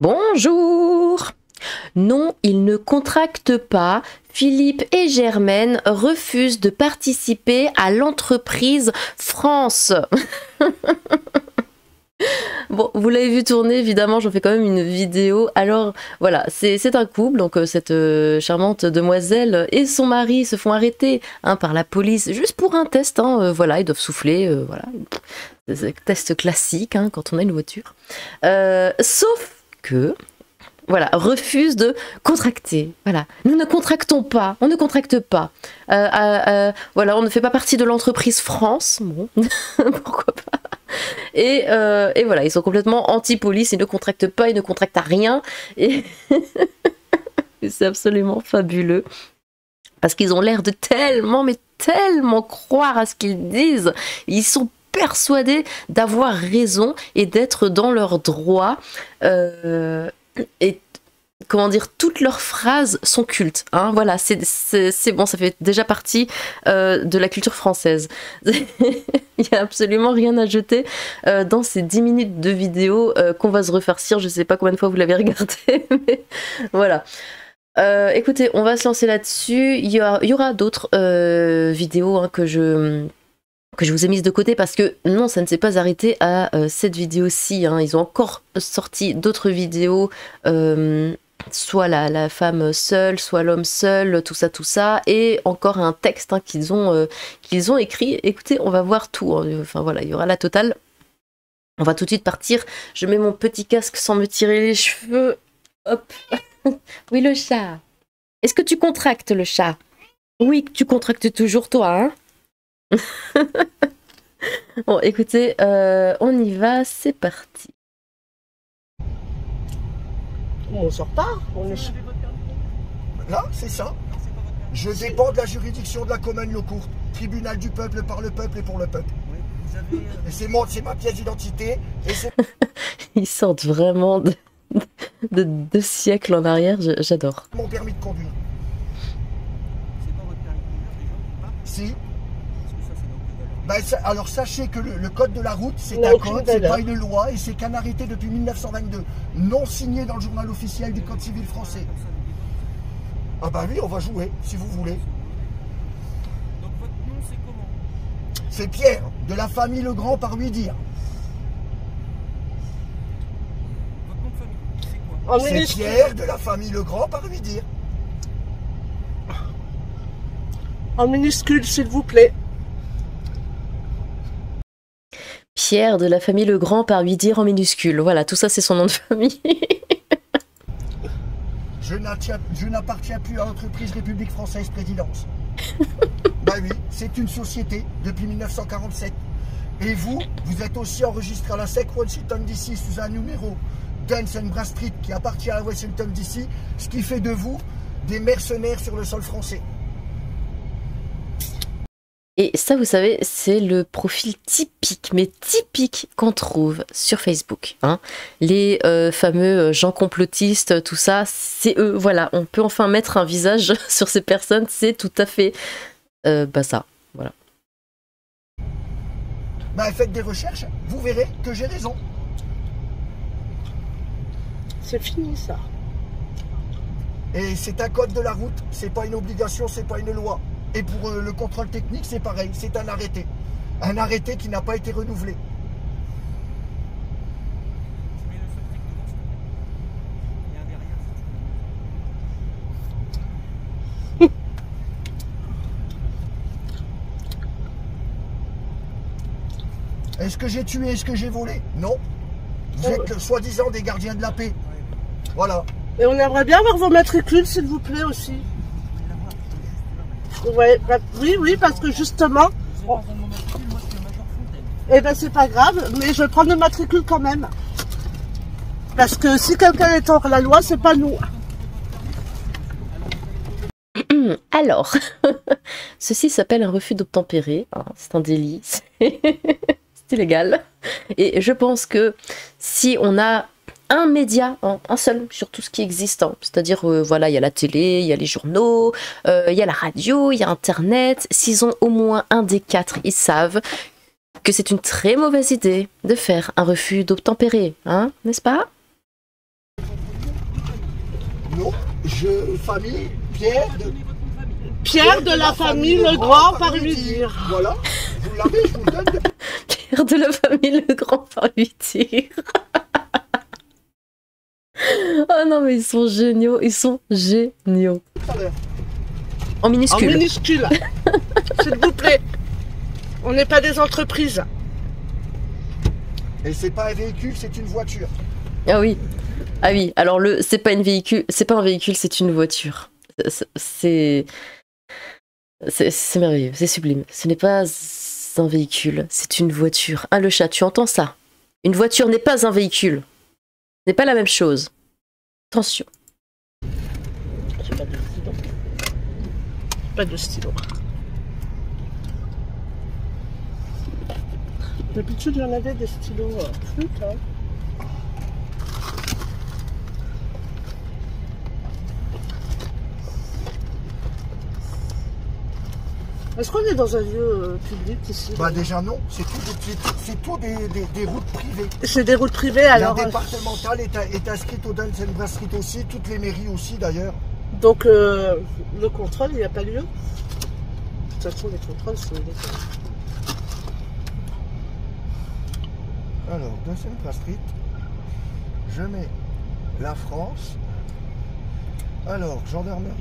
Bonjour! Non, ils ne contractent pas. Philippe et Germaine refusent de participer à l'entreprise France. Bon, vous l'avez vu tourner, évidemment, j'en fais quand même une vidéo. Alors, voilà, c'est un couple, donc cette charmante demoiselle et son mari se font arrêter par la police, juste pour un test, voilà, ils doivent souffler, voilà. C'est un test classique, quand on a une voiture. Sauf que... Voilà, refuse de contracter. Voilà, nous ne contractons pas, on ne contracte pas. Voilà, on ne fait pas partie de l'entreprise France. Bon, pourquoi pas. Et voilà, ils sont complètement anti-police, ils ne contractent pas, ils ne contractent à rien. Et c'est absolument fabuleux. Parce qu'ils ont l'air de mais tellement croire à ce qu'ils disent. Ils sont persuadés d'avoir raison et d'être dans leurs droits. Et comment dire, toutes leurs phrases sont cultes, voilà, c'est bon, ça fait déjà partie de la culture française. Il n'y a absolument rien à jeter dans ces 10 minutes de vidéo qu'on va se refarcir. Je sais pas combien de fois vous l'avez regardé, mais voilà. Écoutez, on va se lancer là-dessus. Il y aura d'autres vidéos que je vous ai mise de côté parce que non, ça ne s'est pas arrêté à cette vidéo-ci. Ils ont encore sorti d'autres vidéos, soit la femme seule, soit l'homme seul, tout ça, et encore un texte qu'ils ont écrit. Écoutez, on va voir tout. Enfin voilà, il y aura la totale. On va tout de suite partir. Je mets mon petit casque sans me tirer les cheveux. Hop. Oui, le chat. Est-ce que tu contractes le chat? Oui, tu contractes toujours toi, Bon, écoutez, on y va, c'est parti. On sort pas. Là, c'est ça. Je dépends de la juridiction de la commune locale, tribunal du peuple, par le peuple et pour le peuple. Et c'est ma pièce d'identité. Ils sortent vraiment de 2 siècles en arrière, j'adore. Mon permis de conduire. C'est pas votre permis de conduire, les gens qui Si. Parce que ça, c'est donc Alors sachez que le code de la route, c'est un code, c'est pas une loi, et c'est qu'un arrêté depuis 1922, non signé dans le journal officiel du Code civil français. Ah bah oui, on va jouer, si vous voulez. Donc votre nom, c'est comment? C'est Pierre, de la famille Legrand par lui dire. Votre nom de famille, c'est quoi? C'est Pierre, de la famille Legrand par lui dire. En minuscule, s'il vous plaît. Pierre de la famille Legrand par lui dire en minuscule. Voilà, tout ça c'est son nom de famille. Je n'appartiens plus à l'entreprise République Française Présidence. Bah oui, c'est une société depuis 1947. Et vous êtes aussi enregistré à la SEC Washington DC sous un numéro Duns and Bradstreet qui appartient à Washington DC, ce qui fait de vous des mercenaires sur le sol français. Et ça, vous savez, c'est le profil typique, mais typique qu'on trouve sur Facebook. Les fameux gens complotistes, tout ça, c'est eux. Voilà, on peut enfin mettre un visage sur ces personnes, c'est tout à fait ça. Voilà. Bah faites des recherches, vous verrez que j'ai raison. C'est fini ça. Et c'est un code de la route, c'est pas une obligation, c'est pas une loi. Et pour le contrôle technique, c'est pareil, c'est un arrêté. Un arrêté qui n'a pas été renouvelé. Tu mets le seul truc devant, s'il te plaît. Il y a un derrière, si tu veux. Est-ce que j'ai tué, est-ce que j'ai volé? Non. Vous êtes soi-disant des gardiens de la paix. Voilà. Et on aimerait bien avoir vos matricules, s'il vous plaît, aussi. Ouais, bah, oui, parce que justement... J'ai pas besoin de mon matricule, moi je suis le major Fontaine. Eh ben c'est pas grave, mais je vais prendre le matricule quand même. Parce que si quelqu'un est hors la loi, c'est pas nous. Alors, ceci s'appelle un refus d'obtempérer. C'est un délit, c'est illégal. Et je pense que si on a un média, un seul sur tout ce qui existe, c'est-à-dire voilà, il y a la télé, il y a les journaux, il y a la radio, il y a internet, s'ils ont au moins un des 4, ils savent que c'est une très mauvaise idée de faire un refus d'obtempérer, n'est-ce pas? famille, Pierre de... Donnez votre nom de famille. Pierre de la famille Legrand par lui dire. Voilà, vous l'avez, je vous le donne. Pierre de la famille Legrand par lui dire. Oh non, mais ils sont géniaux, ils sont géniaux. Tout à l'heure. En En minuscule. minuscule. S'il vous plaît. On n'est pas des entreprises. Et c'est pas un véhicule, c'est une voiture. Ah oui. Ah oui, alors c'est pas un véhicule, c'est une voiture. C'est merveilleux, c'est sublime. Ce n'est pas un véhicule, c'est une voiture. Ah le chat, tu entends ça? Une voiture n'est pas un véhicule. Ce n'est pas la même chose. Attention. J'ai pas de stylo. Pas de stylo. D'habitude, il y en avait des stylos flûte, hein. Est-ce qu'on est dans un lieu public ici? Bah déjà non, c'est tout des routes privées. C'est des routes privées alors. La départementale est inscrite au Dunsenbras Street aussi, toutes les mairies aussi d'ailleurs. Donc le contrôle, il n'y a pas lieu. De toute façon, les contrôles, c'est illégal. Alors, Dunsenbras Street, je mets la France. Alors, gendarmerie.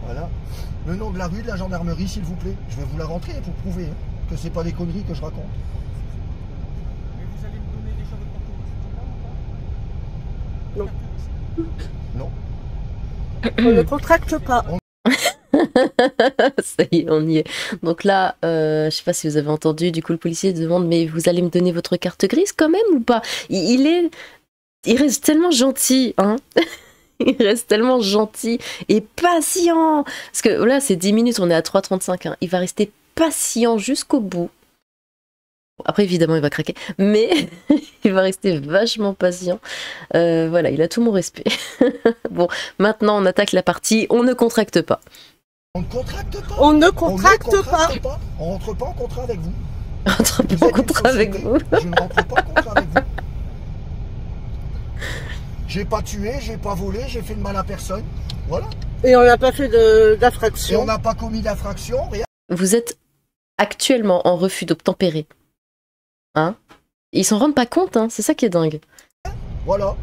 Voilà. Le nom de la rue de la gendarmerie, s'il vous plaît. Je vais vous la rentrer pour prouver hein, que c'est pas des conneries que je raconte. Mais vous allez me donner déjà votre Non. parcours. Non. On ne contracte pas. Ça y est, on y est. Donc là, je sais pas si vous avez entendu, du coup le policier demande mais vous allez me donner votre carte grise quand même ou pas? Il reste tellement gentil, hein. Il reste tellement gentil et patient. Parce que là, c'est 10 minutes, on est à 3h35. Hein. Il va rester patient jusqu'au bout. Après, évidemment, il va craquer. Mais il va rester vachement patient. Voilà, il a tout mon respect. Bon, maintenant, on attaque la partie. On ne contracte pas. On ne contracte pas. On ne On contracte ne pas. pas. On rentre pas en contrat avec vous. Entre Vous pas en êtes une contrat avec société, vous. Je ne rentre pas en contrat avec vous. J'ai pas tué, j'ai pas volé, j'ai fait de mal à personne. Voilà. Et on n'a pas fait Et on d'infraction. n'a pas commis d'infraction, rien. Vous êtes actuellement en refus d'obtempérer. Hein? Ils s'en rendent pas compte, hein. C'est ça qui est dingue. Voilà.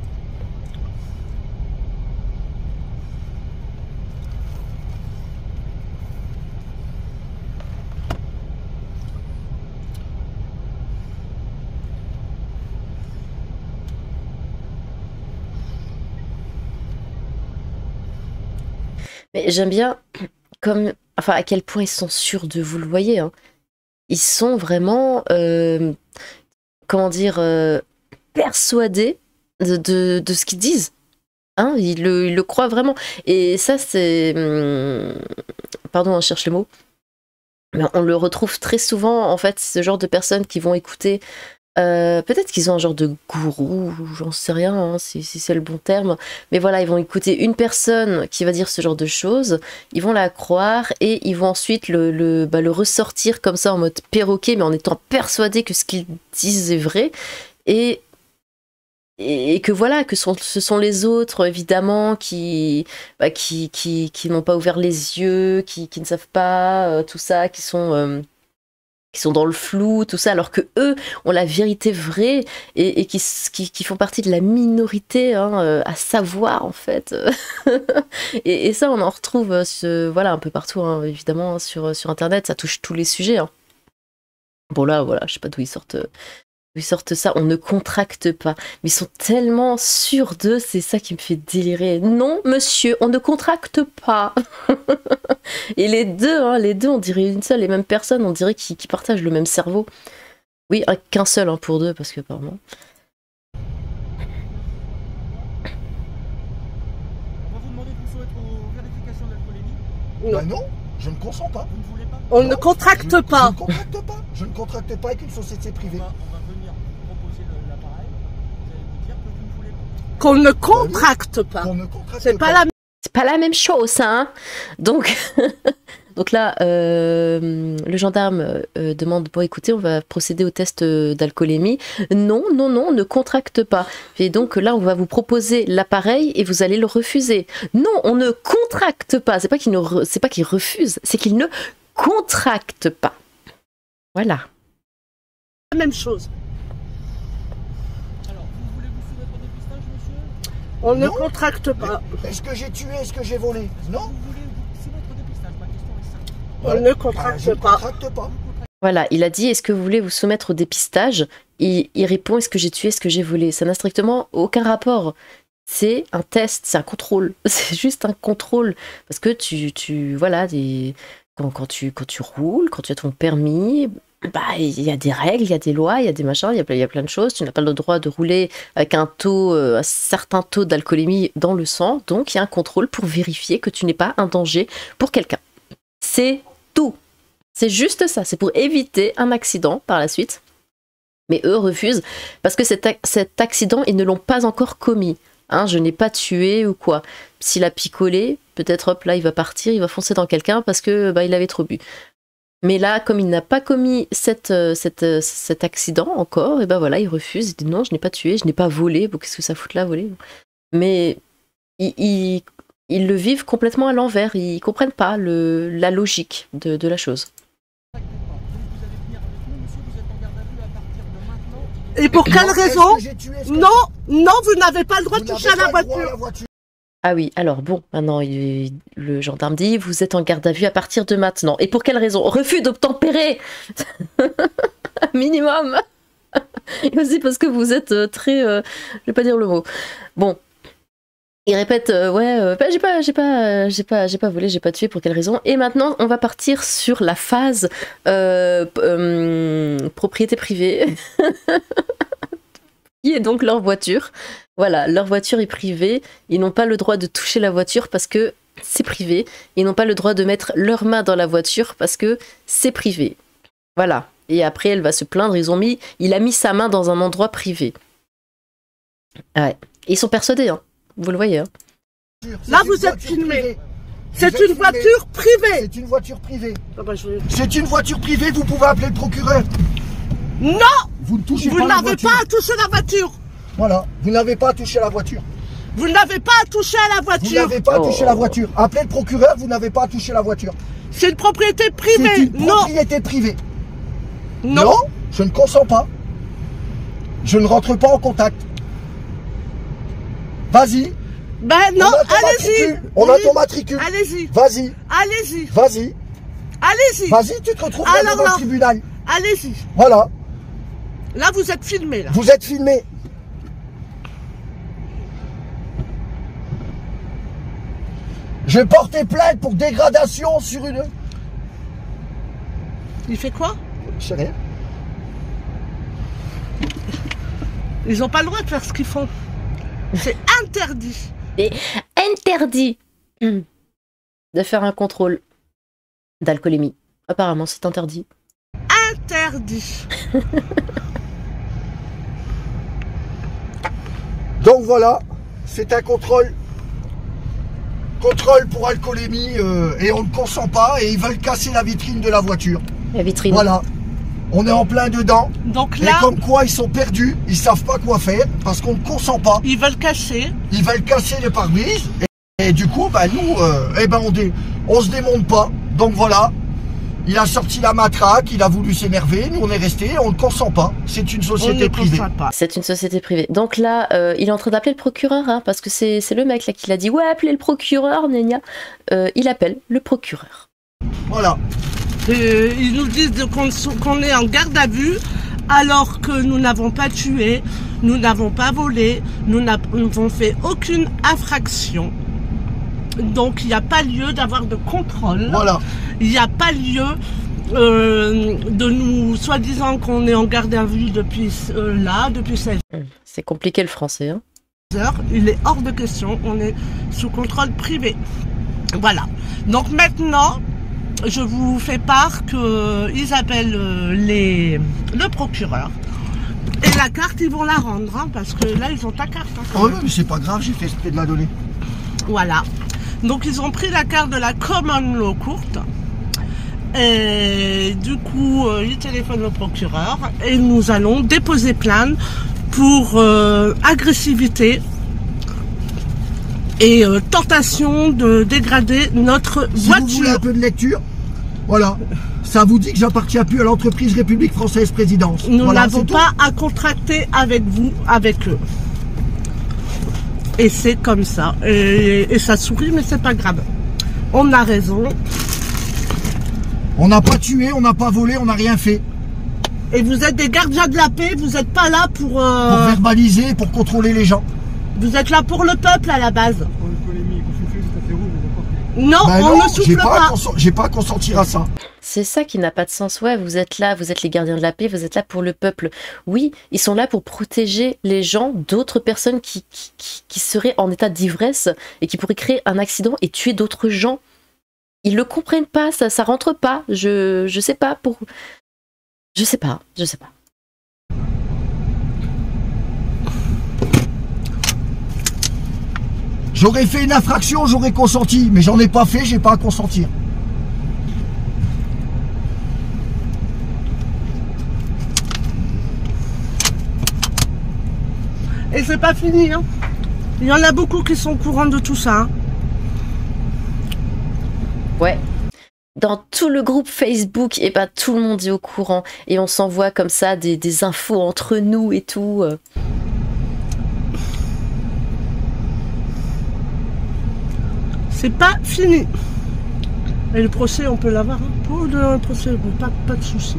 Mais j'aime bien enfin, à quel point ils sont sûrs de vous, le voyez. Hein. Ils sont vraiment, comment dire, persuadés de ce qu'ils disent. Hein, ils le croient vraiment. Et ça, c'est... pardon, on cherche le mot. Mais on le retrouve très souvent, en fait, ce genre de personnes qui vont écouter... peut-être qu'ils ont un genre de gourou, j'en sais rien hein, si c'est le bon terme, mais voilà, ils vont écouter une personne qui va dire ce genre de choses, ils vont la croire et ils vont ensuite le ressortir comme ça en mode perroquet, mais en étant persuadés que ce qu'ils disent est vrai, et que voilà, que ce sont les autres évidemment qui n'ont pas ouvert les yeux, qui ne savent pas tout ça, qui sont dans le flou, tout ça, alors que eux ont la vérité vraie et qui font partie de la minorité hein, à savoir en fait. et ça, on en retrouve voilà, un peu partout, hein, évidemment, sur Internet, ça touche tous les sujets. Hein. Bon là, voilà, je sais pas d'où ils sortent ça, on ne contracte pas. Mais ils sont tellement sûrs d'eux, c'est ça qui me fait délirer. Non, monsieur, on ne contracte pas. Et les deux, on dirait une seule et même personne, on dirait qu'ils partagent le même cerveau. Oui, qu'un seul hein, pour deux, parce que apparemment... On va vous demander de soumettre aux vérifications d'alcoolémie. Non. Ben non, je ne consens pas. Vous ne voulez pas? On Non, ne contracte Je pas. ne contracte pas. Je ne contracte pas avec une société privée. On va venir vous proposer l'appareil. Vous allez nous dire que vous ne voulez pas. Qu'on ne contracte pas. On ne contracte C'est pas la C'est pas la même chose, hein. Donc, Donc là, le gendarme demande, bon écoutez, on va procéder au test d'alcoolémie. Non, non, non, on ne contracte pas. Et donc là, on va vous proposer l'appareil et vous allez le refuser. Non, on ne contracte pas. C'est pas qu'il refuse, c'est qu'il ne contracte pas. Voilà. La même chose. Alors, vous voulez vous soumettre au dépistage, monsieur? On ne Non. contracte pas. Est-ce que j'ai tué? Est-ce que j'ai volé? Non. Vous voulez vous soumettre au dépistage? Ma question est simple. On ne Je ne contracte pas. contracte pas. Voilà, il a dit, est-ce que vous voulez vous soumettre au dépistage? Il répond, est-ce que j'ai tué, est-ce que j'ai volé? Ça n'a strictement aucun rapport. C'est un test, c'est un contrôle. C'est juste un contrôle. Parce que voilà, quand tu roules, quand tu as ton permis, bah, il y a des règles, il y a des lois, il y a des machins, il y a plein de choses. Tu n'as pas le droit de rouler avec un certain taux d'alcoolémie dans le sang. Donc, il y a un contrôle pour vérifier que tu n'es pas un danger pour quelqu'un. C'est tout. C'est juste ça. C'est pour éviter un accident par la suite. Mais eux refusent parce que cet accident, ils ne l'ont pas encore commis. Hein, je n'ai pas tué ou quoi. S'il a picolé, peut-être hop là il va partir, il va foncer dans quelqu'un parce que bah, il avait trop bu. Mais là, comme il n'a pas commis cet accident encore, et ben voilà, il refuse. Il dit non, je n'ai pas tué, je n'ai pas volé. Bon, qu'est-ce que ça fout là, voler? Mais ils le vivent complètement à l'envers. Ils comprennent pas la logique de la chose. Donc, vous allez venir avec nous, monsieur, vous êtes en garde à vue à partir de maintenant. Et pour quelle Est-ce raison? que j'ai tué? Est-ce que- Non, non, vous n'avez pas le droit Vous de toucher à n'avez la pas le droit voiture. voiture. Ah oui, alors bon, maintenant le gendarme dit vous être en garde à vue à partir de maintenant. Et pour quelle raison? Refus d'obtempérer. Minimum. Et aussi parce que vous êtes très, je vais pas dire le mot. Bon, il répète ouais, bah, j'ai pas volé, j'ai pas tué. Pour quelle raison? Et maintenant, on va partir sur la phase propriété privée. Qui est donc leur voiture. Voilà, leur voiture est privée. Ils n'ont pas le droit de toucher la voiture parce que c'est privé. Ils n'ont pas le droit de mettre leurs mains dans la voiture parce que c'est privé. Voilà. Et après, elle va se plaindre. Il a mis sa main dans un endroit privé. Ouais. Et ils sont persuadés, hein. Vous le voyez, hein. Là, C'est vous une êtes voiture filmé. privée. C'est Vous êtes une filmé. voiture privée. C'est une voiture privée. Ah bah, C'est une voiture privée, vous pouvez appeler le procureur. Non, Vous ne touchez vous pas la n'avez voiture. pas à toucher la voiture. Voilà, vous n'avez pas à toucher la voiture. Vous n'avez pas à toucher à la Vous voiture. n'avez pas à Oh. toucher la voiture. Appelez le procureur, vous n'avez pas à toucher la voiture. C'est une propriété C'est privée. une Non, propriété privée. non. Je ne consens pas. Je ne rentre pas en contact. Vas-y. Ben non, On a ton allez-y. matricule. On a Oui. ton matricule. Allez-y, Vas-y. allez-y, Vas-y. allez-y, Vas-y, tu te retrouves Alors devant là. le tribunal. allez-y. Voilà. Là, vous êtes filmé, là. Vous êtes filmé. Je vais porter plainte pour dégradation sur une... Il fait quoi? Je sais rien. Ils n'ont pas le droit de faire ce qu'ils font. C'est interdit. Et interdit de faire un contrôle d'alcoolémie. Apparemment, c'est interdit. Interdit. Donc voilà, c'est un contrôle. Contrôle pour alcoolémie et on ne consent pas et ils veulent casser la vitrine de la voiture. La vitrine. Voilà. On est en plein dedans. Donc Et là, comme quoi ils sont perdus, ils savent pas quoi faire parce qu'on ne consent pas. ils veulent cacher. Ils veulent casser les pare-brises et du coup, bah, nous, on se démonte pas. Donc voilà, il a sorti la matraque, il a voulu s'énerver, nous on est restés, on ne consent pas. C'est une On société ne privée. consent pas. C'est une société privée. Donc là, il est en train d'appeler le procureur, hein, parce que c'est le mec là qui l'a dit. Ouais, appelez le procureur, gna gna. Il appelle le procureur. Voilà. Ils nous disent qu'on est en garde à vue alors que nous n'avons pas tué, nous n'avons pas volé, nous n'avons fait aucune infraction. Donc il n'y a pas lieu d'avoir de contrôle. Voilà. Il n'y a pas lieu de nous, soi-disant qu'on est en garde à vue depuis 16 C'est compliqué le français. Hein. heures. Il est hors de question, on est sous contrôle privé. Voilà. Donc maintenant, je vous fais part qu'ils appellent le procureur. Et la carte, ils vont la rendre, hein, parce que là, ils ont ta carte. Hein, quand Oh même. non, mais c'est pas grave, j'ai fait exprès de la donner. Voilà. Donc, ils ont pris la carte de la Common Law courte. Et du coup, il téléphone au procureur et nous allons déposer plainte pour agressivité et tentation de dégrader notre Si voiture. vous voulez un peu de lecture, voilà. Ça vous dit que j'appartiens plus à l'entreprise République Française Présidence. Nous Voilà, n'avons c'est tout. pas à contracter avec vous, avec eux. Et c'est comme ça. Et ça sourit, mais c'est pas grave. On a raison. On n'a pas tué, on n'a pas volé, on n'a rien fait. Et vous êtes des gardiens de la paix, vous n'êtes pas là pour... Pour verbaliser, pour contrôler les gens. Vous êtes là pour le peuple à la base. Pour une polémique, vous soufflez juste à faire rouge, Non, Ben on non, ne souffle pas. j'ai pas à consentir à ça. C'est ça qui n'a pas de sens. Ouais, vous êtes là, vous êtes les gardiens de la paix, vous êtes là pour le peuple. Oui, ils sont là pour protéger les gens d'autres personnes qui seraient en état d'ivresse et qui pourraient créer un accident et tuer d'autres gens. Ils le comprennent pas, ça rentre pas. Je sais pas pour. Je sais pas. J'aurais fait une infraction, j'aurais consenti, mais j'en ai pas fait, j'ai pas à consentir. Et c'est pas fini, hein. Il y en a beaucoup qui sont au courant de tout ça, hein. Ouais. Dans tout le groupe Facebook, et ben tout le monde est au courant et on s'envoie comme ça des infos entre nous et tout. C'est pas fini. Et le procès, on peut l'avoir, hein. Pour le procès, bon, pas de souci.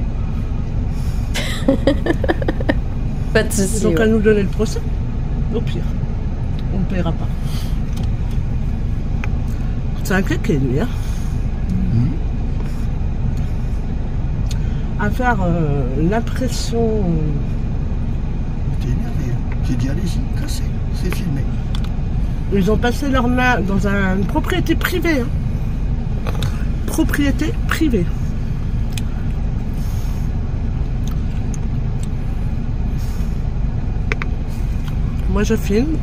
Pas de soucis. Donc à Ouais. nous donner le procès. Au pire, on ne paiera pas. C'est un claquet, lui, hein. À faire l'impression. T'es énervé, hein. J'ai dit allez-y, cassez, c'est filmé. Ils ont passé leurs mains dans une propriété privée, hein. Propriété privée. Moi je filme.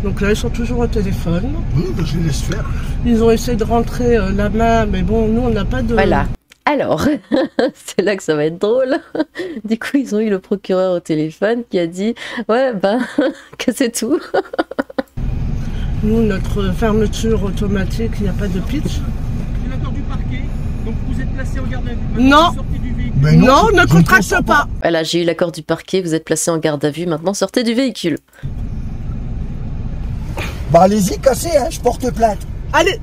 Donc là ils sont toujours au téléphone. Oui, ben, je les laisse faire. Ils ont essayé de rentrer la main, mais bon, nous on n'a pas de... Voilà. Alors, c'est là que ça va être drôle. Du coup, ils ont eu le procureur au téléphone qui a dit ouais, ben, que c'est tout. Nous, notre fermeture automatique, il n'y a pas de pitch. J'ai l'accord du parquet, donc vous êtes placé en garde à vue. Non. Vous sortez du véhicule. Mais Non, je- ne je contracte consens pas. Voilà, j'ai eu l'accord du parquet, vous êtes placé en garde à vue, maintenant sortez du véhicule. Bah allez-y, cassez, hein, je porte plainte. Allez.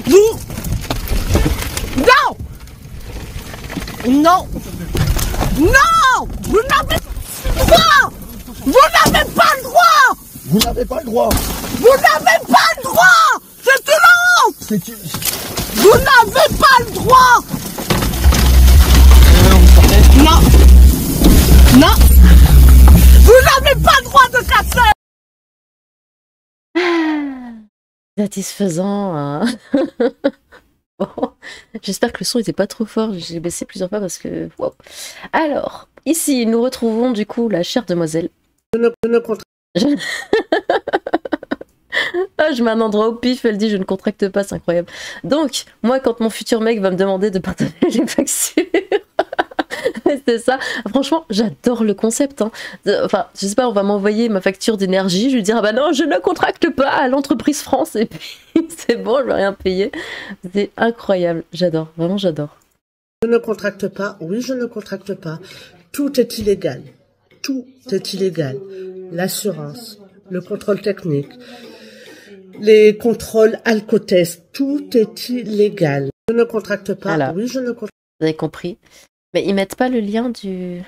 Vous. Non. Non. Non. Vous n'avez pas le droit. Vous n'avez pas le droit. Vous n'avez pas le droit. Vous n'avez pas le droit. C'est une honte. C'est une... Vous n'avez pas le droit. Non. Non. Vous n'avez pas le droit de casser. Satisfaisant, hein. Bon, j'espère que le son était pas trop fort, j'ai baissé plusieurs fois parce que... wow. Alors, ici, nous retrouvons du coup la chère demoiselle. Ah, je mets un endroit au pif, elle dit je ne contracte pas, c'est incroyable. Donc, moi, quand mon futur mec va me demander de partager les factures, c'est ça. Franchement, j'adore le concept, hein. Enfin, je sais pas, on va m'envoyer ma facture d'énergie, je lui dire ah bah non, je ne contracte pas à l'entreprise France, et puis c'est bon, je vais rien payer. C'est incroyable, j'adore, vraiment j'adore. Je ne contracte pas, oui, je ne contracte pas. Tout est illégal. Tout est illégal. L'assurance, le contrôle technique, les contrôles alcotest, tout est illégal. Je ne contracte pas, Voilà. oui, je ne contracte Vous avez compris. Mais ils mettent pas le lien du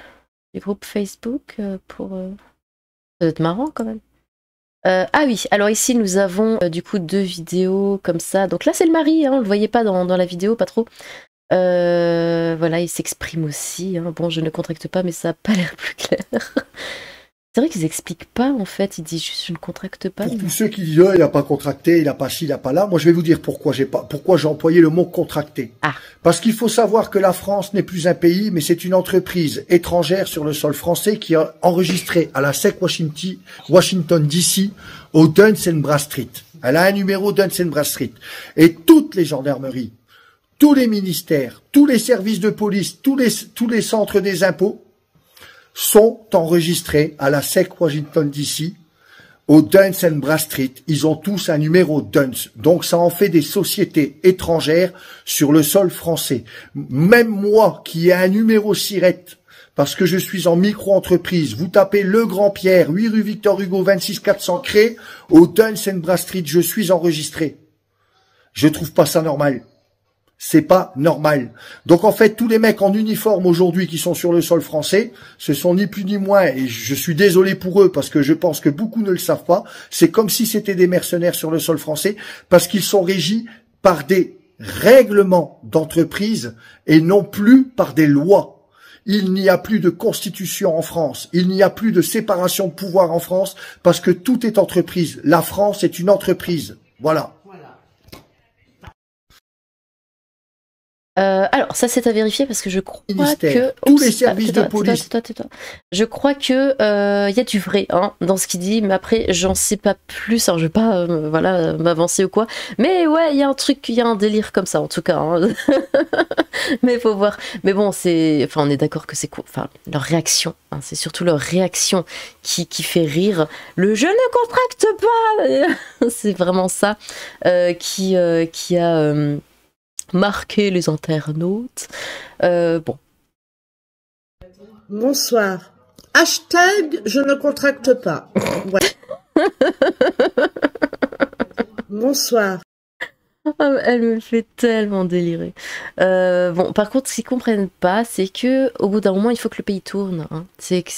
groupe Facebook pour... Ça doit être marrant quand même. Ah oui, alors ici nous avons du coup 2 vidéos comme ça. Donc là c'est le mari, hein, on le voyait pas dans la vidéo, pas trop. Voilà, il s'exprime aussi, hein. Bon, je ne contracte pas, mais ça a pas l'air plus clair. C'est vrai qu'ils expliquent pas, en fait. Ils disent juste, je ne contracte pas. Pour tous ceux qui disent, il n'a pas contracté, il n'a pas ci, il n'a pas là, moi je vais vous dire pourquoi j'ai employé le mot contracté. Ah. Parce qu'il faut savoir que la France n'est plus un pays, mais c'est une entreprise étrangère sur le sol français qui a enregistré à la SEC Washington DC au Dun & Bradstreet. Elle a un numéro Dun & Bradstreet. Et toutes les gendarmeries, tous les ministères, tous les services de police, tous les centres des impôts sont enregistrés à la SEC Washington DC au Dun & Bradstreet. Ils ont tous un numéro DUNS. Donc ça en fait des sociétés étrangères sur le sol français. Même moi qui ai un numéro SIRET, parce que je suis en micro-entreprise, vous tapez Le Grand Pierre, 8 rue Victor Hugo, 26 400 Cré, au Dun & Bradstreet, je suis enregistré. Je trouve pas ça normal. C'est pas normal. Donc en fait, tous les mecs en uniforme aujourd'hui qui sont sur le sol français, ce sont ni plus ni moins, et je suis désolé pour eux parce que je pense que beaucoup ne le savent pas, c'est comme si c'était des mercenaires sur le sol français parce qu'ils sont régis par des règlements d'entreprise et non plus par des lois. Il n'y a plus de constitution en France, il n'y a plus de séparation de pouvoir en France parce que tout est entreprise. La France est une entreprise. Voilà. Alors, ça c'est à vérifier parce que je crois que... Tous les services de police. Tais-toi. Je crois que y a du vrai dans ce qu'il dit, mais après j'en sais pas plus. Alors je vais pas m'avancer ou quoi. Mais ouais, il y a un truc, il y a un délire comme ça en tout cas. Mais faut voir. Mais bon, on est d'accord que c'est quoi. Enfin, leur réaction, c'est surtout leur réaction qui fait rire. Le je ne contracte pas. C'est vraiment ça qui a marquer les internautes. Bon. Bonsoir. Hashtag je ne contracte pas. Ouais. Bonsoir. Elle me fait tellement délirer. Bon, par contre, ce qu'ils comprennent pas, c'est que au bout d'un moment, il faut que le pays tourne.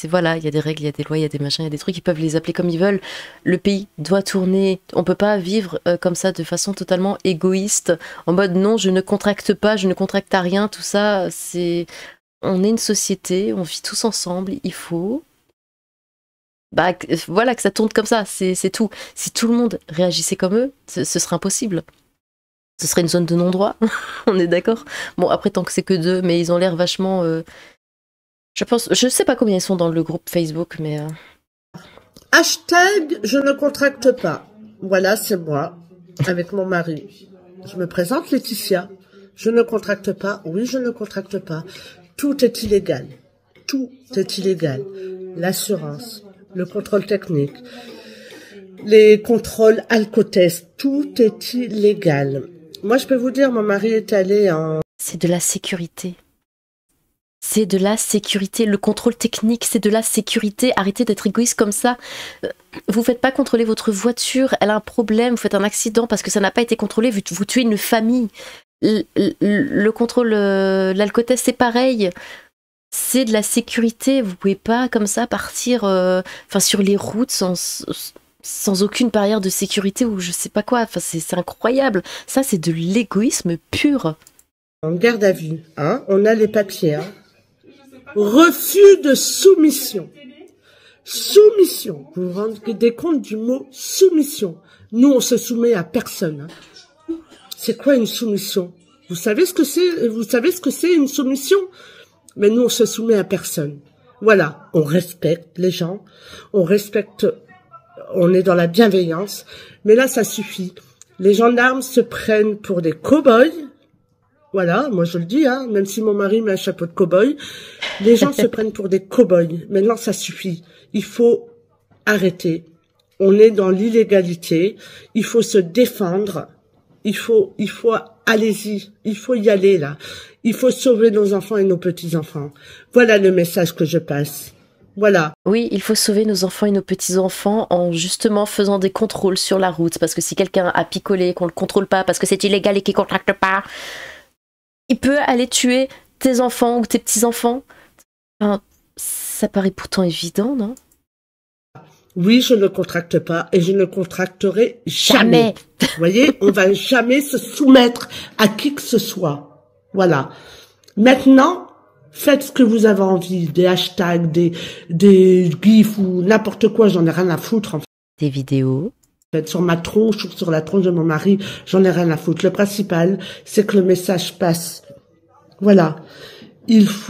Voilà, il y a des règles, il y a des lois, il y a des machins, il y a des trucs, ils peuvent les appeler comme ils veulent. Le pays doit tourner. On peut pas vivre comme ça de façon totalement égoïste, en mode non, je ne contracte pas, je ne contracte à rien. Tout ça, on est une société, on vit tous ensemble. Il faut que ça tourne comme ça. C'est tout. Si tout le monde réagissait comme eux, ce serait impossible. Ce serait une zone de non-droit, on est d'accord. Bon, après, tant que c'est que 2, mais ils ont l'air vachement... je sais pas combien ils sont dans le groupe Facebook, mais... Hashtag je ne contracte pas. Voilà, c'est moi, avec mon mari. Je me présente Laetitia. Je ne contracte pas. Oui, je ne contracte pas. Tout est illégal. Tout est illégal. L'assurance, le contrôle technique, les contrôles alcotest, tout est illégal. Moi, je peux vous dire, mon mari est allé en... C'est de la sécurité. C'est de la sécurité. Le contrôle technique, c'est de la sécurité. Arrêtez d'être égoïste comme ça. Vous faites pas contrôler votre voiture. Elle a un problème. Vous faites un accident parce que ça n'a pas été contrôlé. Vous tuez une famille. Le contrôle, l'alcotest, c'est pareil. C'est de la sécurité. Vous pouvez pas comme ça partir sur les routes sans aucune barrière de sécurité ou je sais pas quoi. Enfin, c'est incroyable. Ça, c'est de l'égoïsme pur. En garde à vue, on a les papiers. Refus de soumission. Soumission. Vous vous rendez compte du mot soumission. Nous, on se soumet à personne. C'est quoi une soumission? Vous savez ce que c'est? Vous savez ce que c'est une soumission? Mais nous, on se soumet à personne. Voilà. On respecte les gens. On est dans la bienveillance. Mais là, ça suffit. Les gendarmes se prennent pour des cow-boys. Voilà, moi je le dis, même si mon mari met un chapeau de cow-boy. Les gens se prennent pour des cow-boys. Maintenant, ça suffit. Il faut arrêter. On est dans l'illégalité. Il faut se défendre. Il faut allez-y. Il faut y aller, là. Il faut sauver nos enfants et nos petits-enfants. Voilà le message que je passe. Voilà. Oui, il faut sauver nos enfants et nos petits-enfants en justement faisant des contrôles sur la route. Parce que si quelqu'un a picolé, qu'on le contrôle pas, parce que c'est illégal et qu'il contracte pas, il peut aller tuer tes enfants ou tes petits-enfants. Enfin, ça paraît pourtant évident, non? Oui, je ne contracte pas et je ne contracterai jamais. Vous voyez, on va jamais se soumettre à qui que ce soit. Voilà. Maintenant, Faites ce que vous avez envie, des hashtags, des gifs ou n'importe quoi, j'en ai rien à foutre en fait. Des vidéos. Sur ma tronche ou sur la tronche de mon mari, j'en ai rien à foutre. Le principal, c'est que le message passe. Voilà.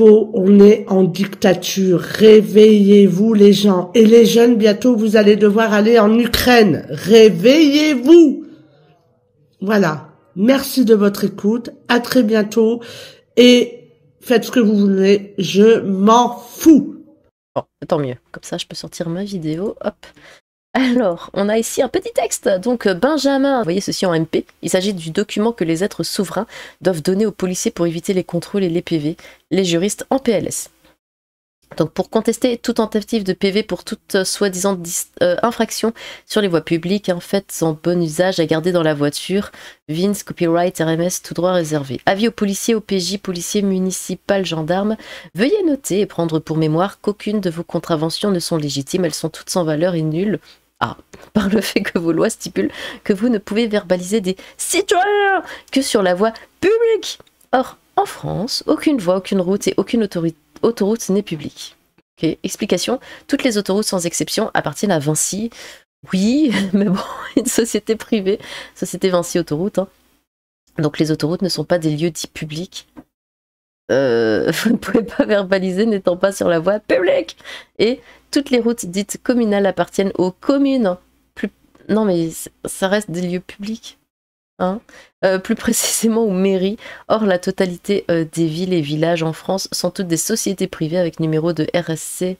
On est en dictature. Réveillez-vous les gens. Et les jeunes, bientôt, vous allez devoir aller en Ukraine. Réveillez-vous. Voilà. Merci de votre écoute. À très bientôt. Et faites ce que vous voulez. Je m'en fous. Bon, tant mieux. Comme ça, je peux sortir ma vidéo. Hop. Alors, on a ici un petit texte. Donc, Benjamin, vous voyez ceci en MP. Il s'agit du document que les êtres souverains doivent donner aux policiers pour éviter les contrôles et les PV, les juristes en PLS. Donc, pour contester toute tentative de PV pour toute soi-disant infraction sur les voies publiques, faites en bon usage à garder dans la voiture. Vince, copyright, RMS, tout droit réservé. Avis aux policiers, OPJ, policiers municipaux, gendarmes. Veuillez noter et prendre pour mémoire qu'aucune de vos contraventions ne sont légitimes. Elles sont toutes sans valeur et nulles. Par le fait que vos lois stipulent que vous ne pouvez verbaliser des citoyens que sur la voie publique. Or, en France, aucune voie, aucune route et aucune autoroute n'est publique. Okay. Explication, toutes les autoroutes sans exception appartiennent à Vinci. Oui, mais bon, une société privée, société Vinci Autoroute. Donc les autoroutes ne sont pas des lieux dits publics. Vous ne pouvez pas verbaliser n'étant pas sur la voie publique. Et toutes les routes dites communales appartiennent aux communes. Non mais ça reste des lieux publics. Plus précisément aux mairies. Or, la totalité des villes et villages en France sont toutes des sociétés privées avec numéro de RCS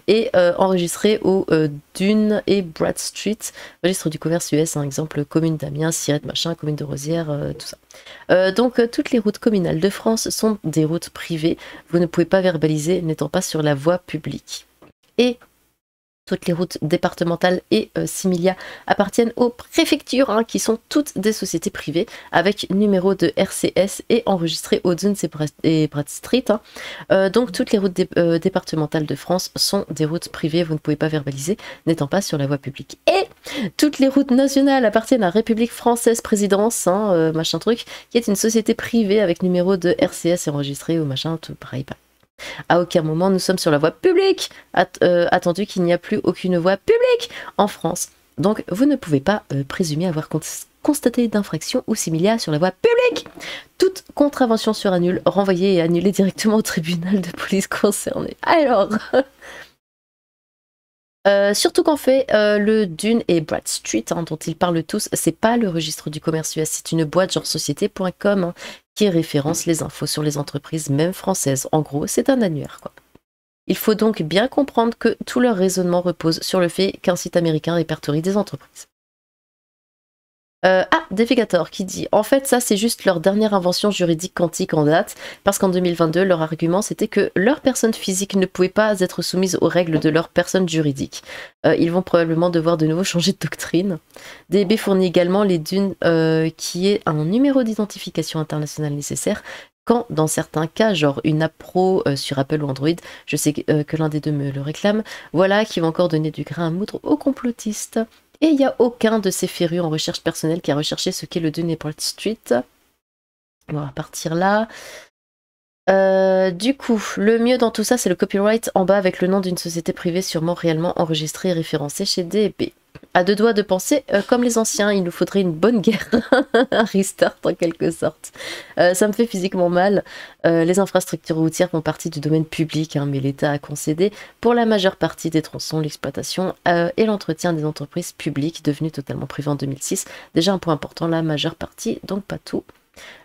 et enregistrées au Dune et Brad Street, registre du commerce US, exemple commune d'Amiens, Sirette, machin, commune de Rosières, tout ça. Donc, toutes les routes communales de France sont des routes privées. Vous ne pouvez pas verbaliser n'étant pas sur la voie publique. Et toutes les routes départementales et similia appartiennent aux préfectures, qui sont toutes des sociétés privées avec numéro de RCS et enregistrées au Dunes et Brad Street. Donc toutes les routes départementales de France sont des routes privées, vous ne pouvez pas verbaliser n'étant pas sur la voie publique. Et toutes les routes nationales appartiennent à République Française Présidence, machin truc, qui est une société privée avec numéro de RCS et enregistrée au machin, tout pareil. À aucun moment nous sommes sur la voie publique, attendu qu'il n'y a plus aucune voie publique en France. Donc vous ne pouvez pas présumer avoir constaté d'infraction ou similia sur la voie publique. Toute contravention sera nulle, renvoyée et annulée directement au tribunal de police concerné. Alors, surtout qu'en fait, le Dune et Brad Street, dont ils parlent tous, c'est pas le registre du commerce US, c'est une boîte genre société.com qui référence les infos sur les entreprises, même françaises. En gros, c'est un annuaire, quoi. Il faut donc bien comprendre que tout leur raisonnement repose sur le fait qu'un site américain répertorie des entreprises. Devigator qui dit en fait ça c'est juste leur dernière invention juridique quantique en date parce qu'en 2022 leur argument c'était que leur personne physique ne pouvait pas être soumise aux règles de leur personne juridique. Ils vont probablement devoir de nouveau changer de doctrine. DB fournit également les dunes qui est un numéro d'identification international nécessaire quand dans certains cas, genre une app pro sur Apple ou Android, je sais que l'un des deux me le réclame, voilà qui va encore donner du grain à moudre aux complotistes. Et il n'y a aucun de ces férus en recherche personnelle qui a recherché ce qu'est le Dune et Brad Street. On va partir là. Du coup, le mieux dans tout ça, c'est le copyright en bas avec le nom d'une société privée sûrement réellement enregistrée et référencée chez DB. À deux doigts de penser, comme les anciens, il nous faudrait une bonne guerre, un restart en quelque sorte. Ça me fait physiquement mal. Les infrastructures routières font partie du domaine public, mais l'État a concédé pour la majeure partie des tronçons, l'exploitation et l'entretien des entreprises publiques devenues totalement privées en 2006. Déjà un point important, la majeure partie, donc pas tout.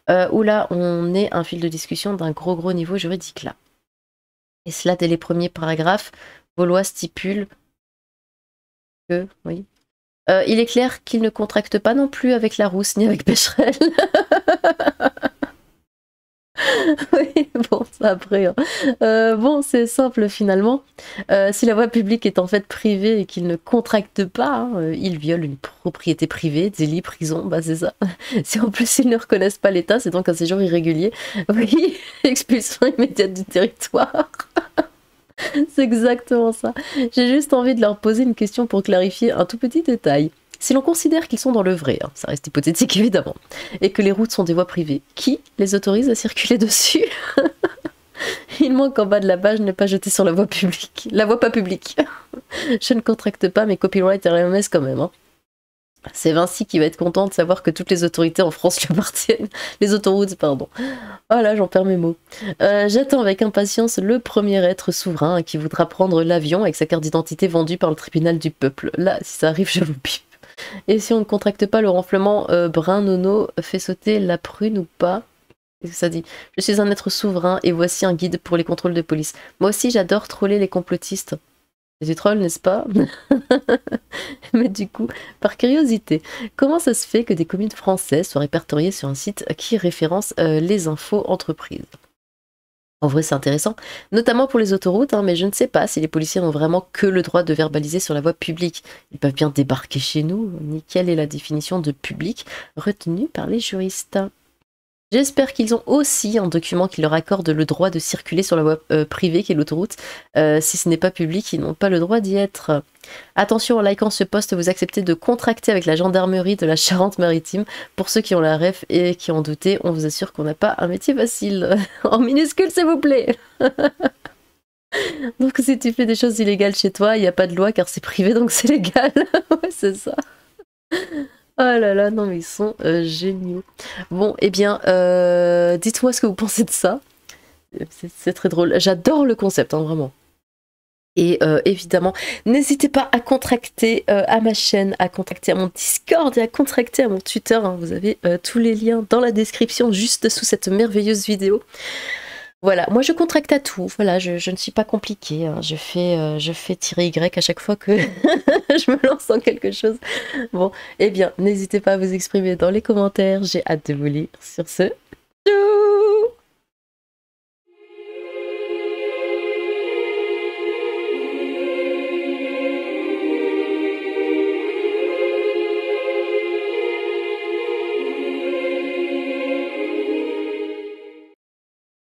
Où là, on est un fil de discussion d'un gros niveau juridique là. Et cela dès les premiers paragraphes, vos lois stipulent que, oui. Il est clair qu'il ne contracte pas non plus avec la Rousse ni avec Pécherel. Oui, bon, ça après. Bon, c'est simple finalement. Si la voie publique est en fait privée et qu'il ne contracte pas, il viole une propriété privée, délit, prison, bah c'est ça. Si en plus ils ne reconnaissent pas l'État, c'est donc un séjour irrégulier. Oui, expulsion immédiate du territoire. C'est exactement ça. J'ai juste envie de leur poser une question pour clarifier un tout petit détail. Si l'on considère qu'ils sont dans le vrai, ça reste hypothétique évidemment, et que les routes sont des voies privées, qui les autorise à circuler dessus? Il manque en bas de la page, ne pas jeter sur la voie publique. La voie pas publique. Je ne contracte pas mes copyrights RMS quand même. Hein. C'est Vinci qui va être content de savoir que toutes les autorités en France lui appartiennent. Les autoroutes, pardon. Oh là, j'en perds mes mots. J'attends avec impatience le premier être souverain qui voudra prendre l'avion avec sa carte d'identité vendue par le tribunal du peuple. Là, si ça arrive, je vous pipe. Et si on ne contracte pas le renflement brun nono fait sauter la prune ou pas? Qu'est-ce que ça dit? Je suis un être souverain et voici un guide pour les contrôles de police. Moi aussi, j'adore troller les complotistes. C'est du troll, n'est-ce pas? Mais du coup, par curiosité, comment ça se fait que des communes françaises soient répertoriées sur un site qui référence les infos entreprises? En vrai, c'est intéressant, notamment pour les autoroutes, hein, mais je ne sais pas si les policiers n'ont vraiment que le droit de verbaliser sur la voie publique. Ils peuvent bien débarquer chez nous, ni quelle est la définition de public retenue par les juristes. J'espère qu'ils ont aussi un document qui leur accorde le droit de circuler sur la voie privée qui est l'autoroute. Si ce n'est pas public, ils n'ont pas le droit d'y être. Attention, en likant ce post, vous acceptez de contracter avec la gendarmerie de la Charente-Maritime. Pour ceux qui ont la ref et qui ont douté, on vous assure qu'on n'a pas un métier facile. En minuscule, s'il vous plaît. Donc si tu fais des choses illégales chez toi, il n'y a pas de loi car c'est privé, donc c'est légal. Ouais, c'est ça. Oh là là, non mais ils sont géniaux. Bon, eh bien, dites-moi ce que vous pensez de ça. C'est très drôle. J'adore le concept, hein, vraiment. Et évidemment, n'hésitez pas à contracter à ma chaîne, à contracter à mon Discord et à contracter à mon Twitter. Hein. Vous avez tous les liens dans la description, juste sous cette merveilleuse vidéo. Voilà, moi je contracte à tout, voilà, je ne suis pas compliquée, hein. Je fais tirer Y à chaque fois que je me lance dans quelque chose. Bon, eh bien, n'hésitez pas à vous exprimer dans les commentaires, j'ai hâte de vous lire. Sur ce, tchou!